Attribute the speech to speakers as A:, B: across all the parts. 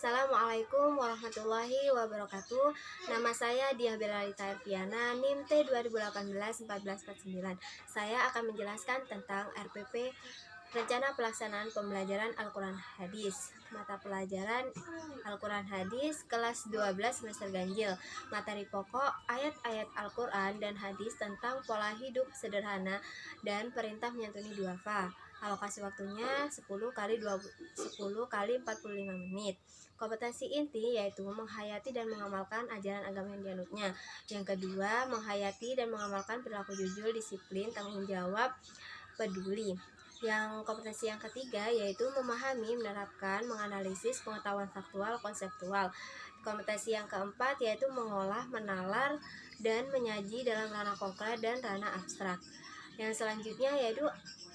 A: Assalamualaikum warahmatullahi wabarakatuh. Nama saya Diah Belalita Erviana, NIM T 2018-1449. Saya akan menjelaskan tentang RPP, Rencana Pelaksanaan Pembelajaran Al-Quran Hadis. Mata pelajaran Al-Quran Hadis kelas 12 semester ganjil. Materi pokok ayat-ayat Al-Quran dan hadis tentang pola hidup sederhana dan perintah menyantuni duafa. Alokasi waktunya 10 kali 45 menit. Kompetensi inti yaitu menghayati dan mengamalkan ajaran agama yang dianutnya. Yang kedua, menghayati dan mengamalkan perilaku jujur, disiplin, tanggung jawab, peduli. Yang kompetensi yang ketiga yaitu memahami, menerapkan, menganalisis pengetahuan faktual, konseptual. Kompetensi yang keempat yaitu mengolah, menalar, dan menyaji dalam ranah konkret dan ranah abstrak. Yang selanjutnya yaitu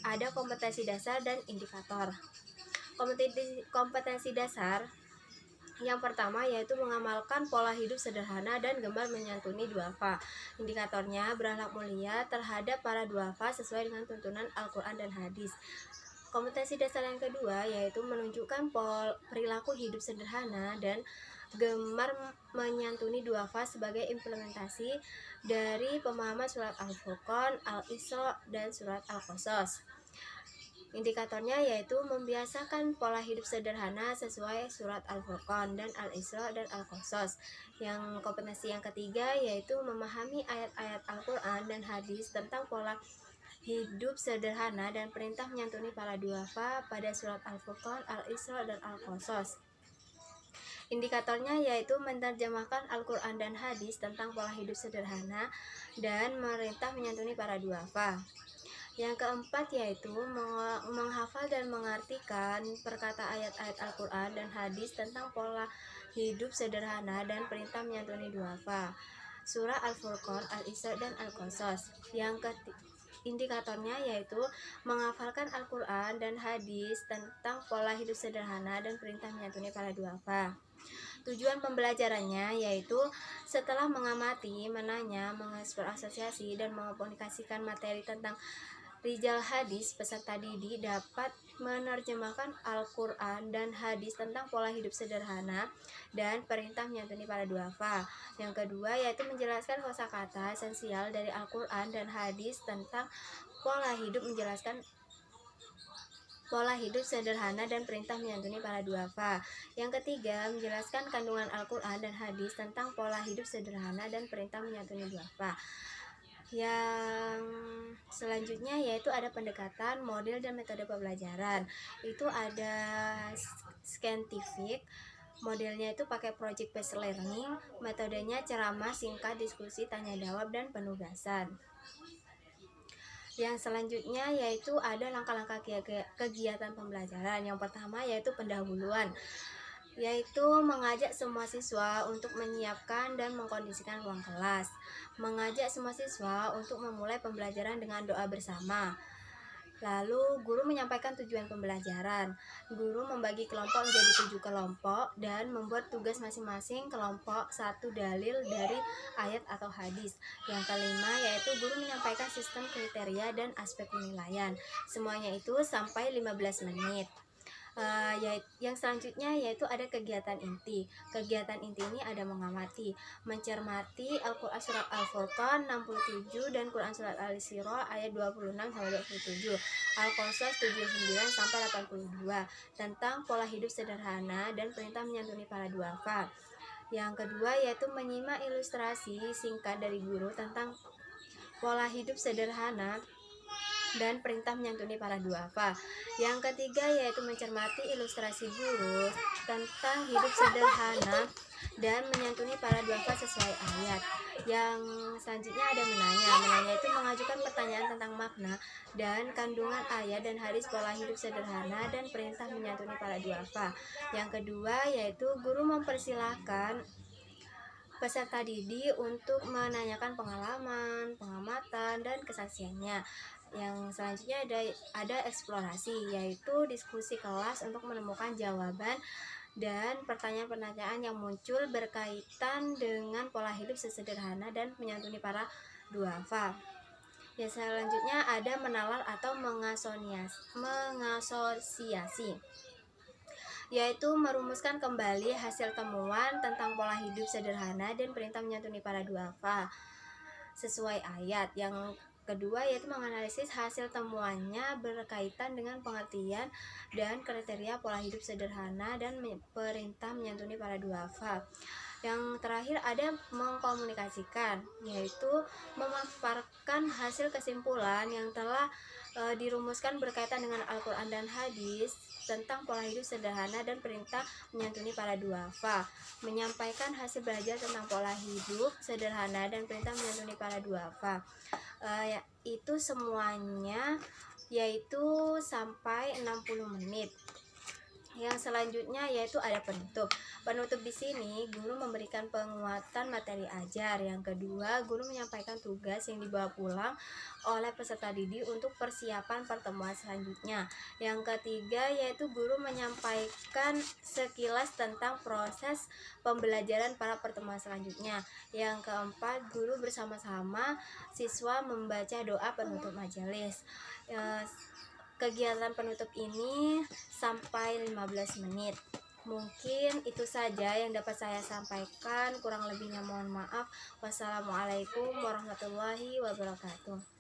A: ada kompetensi dasar dan indikator. Kompetensi dasar yang pertama yaitu mengamalkan pola hidup sederhana dan gemar menyantuni duafa. Indikatornya berakhlak mulia terhadap para duafa sesuai dengan tuntunan Al-Quran dan hadis. Kompetensi dasar yang kedua yaitu menunjukkan perilaku hidup sederhana dan gemar menyantuni duafa sebagai implementasi dari pemahaman surat Al-Furqan, Al-Isra, dan surat Al-Qasas. Indikatornya yaitu membiasakan pola hidup sederhana sesuai surat Al-Furqan dan Al-Isra dan Al-Qasas. Yang kompetensi yang ketiga yaitu memahami ayat-ayat Al-Quran dan hadis tentang pola hidup sederhana dan perintah menyantuni para duafa pada surat Al-Furqan, Al-Isra, dan Al-Qasas. Indikatornya yaitu menerjemahkan Al-Quran dan hadis tentang pola hidup sederhana dan perintah menyantuni para duafa. Yang keempat yaitu menghafal dan mengartikan perkata ayat-ayat Al-Quran dan hadis tentang pola hidup sederhana dan perintah menyantuni duafa. Surah Al-Furqan, Al-Isra, dan Al-Qasas. Yang indikatornya yaitu menghafalkan Al-Quran dan hadis tentang pola hidup sederhana dan perintah menyantuni para duafa. Tujuan pembelajarannya yaitu setelah mengamati, menanya, mengeksplor asosiasi, dan mengkomunikasikan materi tentang rijal hadis, peserta didik dapat menerjemahkan Al-Quran dan hadis tentang pola hidup sederhana dan perintah menyantuni para duafa. Yang kedua yaitu menjelaskan kosakata esensial dari Al-Quran dan hadis tentang pola hidup, menjelaskan pola hidup sederhana dan perintah menyantuni para duafa. Yang ketiga, menjelaskan kandungan Al-Quran dan hadis tentang pola hidup sederhana dan perintah menyantuni duafa. Yang selanjutnya yaitu ada pendekatan, model, dan metode pembelajaran. Itu ada scientific, modelnya itu pakai project based learning, metodenya ceramah, singkat, diskusi, tanya jawab, dan penugasan. Yang selanjutnya yaitu ada langkah-langkah kegiatan pembelajaran. Yang pertama yaitu pendahuluan, yaitu mengajak semua siswa untuk menyiapkan dan mengkondisikan ruang kelas, mengajak semua siswa untuk memulai pembelajaran dengan doa bersama. Lalu guru menyampaikan tujuan pembelajaran. Guru membagi kelompok menjadi 7 kelompok dan membuat tugas masing-masing kelompok satu dalil dari ayat atau hadis. Yang kelima yaitu guru menyampaikan sistem kriteria dan aspek penilaian. Semuanya itu sampai 15 menit. Yang selanjutnya yaitu ada kegiatan inti. Kegiatan inti ini ada mengamati, mencermati Al-Quran surat Al-Furqan 67 dan Quran surat Al-Isra ayat 26 sampai 27, Al-Qasas 79 sampai 82 tentang pola hidup sederhana dan perintah menyantuni para duafa. Yang kedua yaitu menyimak ilustrasi singkat dari guru tentang pola hidup sederhana dan perintah menyantuni para duafa. Yang ketiga yaitu mencermati ilustrasi guru tentang hidup sederhana dan menyantuni para duafa sesuai ayat. Yang selanjutnya ada menanya itu mengajukan pertanyaan tentang makna dan kandungan ayat dan hadis pola hidup sederhana dan perintah menyantuni para duafa. Yang kedua yaitu guru mempersilahkan peserta didik untuk menanyakan pengalaman, pengamatan, dan kesaksiannya. Yang selanjutnya ada eksplorasi, yaitu diskusi kelas untuk menemukan jawaban dan pertanyaan-pertanyaan yang muncul berkaitan dengan pola hidup sesederhana dan menyantuni para duafa. Yang selanjutnya ada menalar atau mengasosiasi. yaitu merumuskan kembali hasil temuan tentang pola hidup sederhana dan perintah menyantuni para duafa sesuai ayat. Yang kedua yaitu menganalisis hasil temuannya berkaitan dengan pengertian dan kriteria pola hidup sederhana dan perintah menyantuni para duafa. Yang terakhir ada mengkomunikasikan, yaitu memaparkan hasil kesimpulan yang telah dirumuskan berkaitan dengan Al-Quran dan hadis tentang pola hidup sederhana dan perintah menyantuni para duafa, menyampaikan hasil belajar tentang pola hidup sederhana dan perintah menyantuni para duafa. Itu semuanya yaitu sampai 60 menit. Yang selanjutnya yaitu ada penutup. Penutup di sini guru memberikan penguatan materi ajar. Yang kedua, guru menyampaikan tugas yang dibawa pulang oleh peserta didik untuk persiapan pertemuan selanjutnya. Yang ketiga yaitu guru menyampaikan sekilas tentang proses pembelajaran pada pertemuan selanjutnya. Yang keempat, guru bersama-sama siswa membaca doa penutup majelis. Kegiatan penutup ini sampai 15 menit. Mungkin itu saja yang dapat saya sampaikan, kurang lebihnya mohon maaf. Wassalamualaikum warahmatullahi wabarakatuh.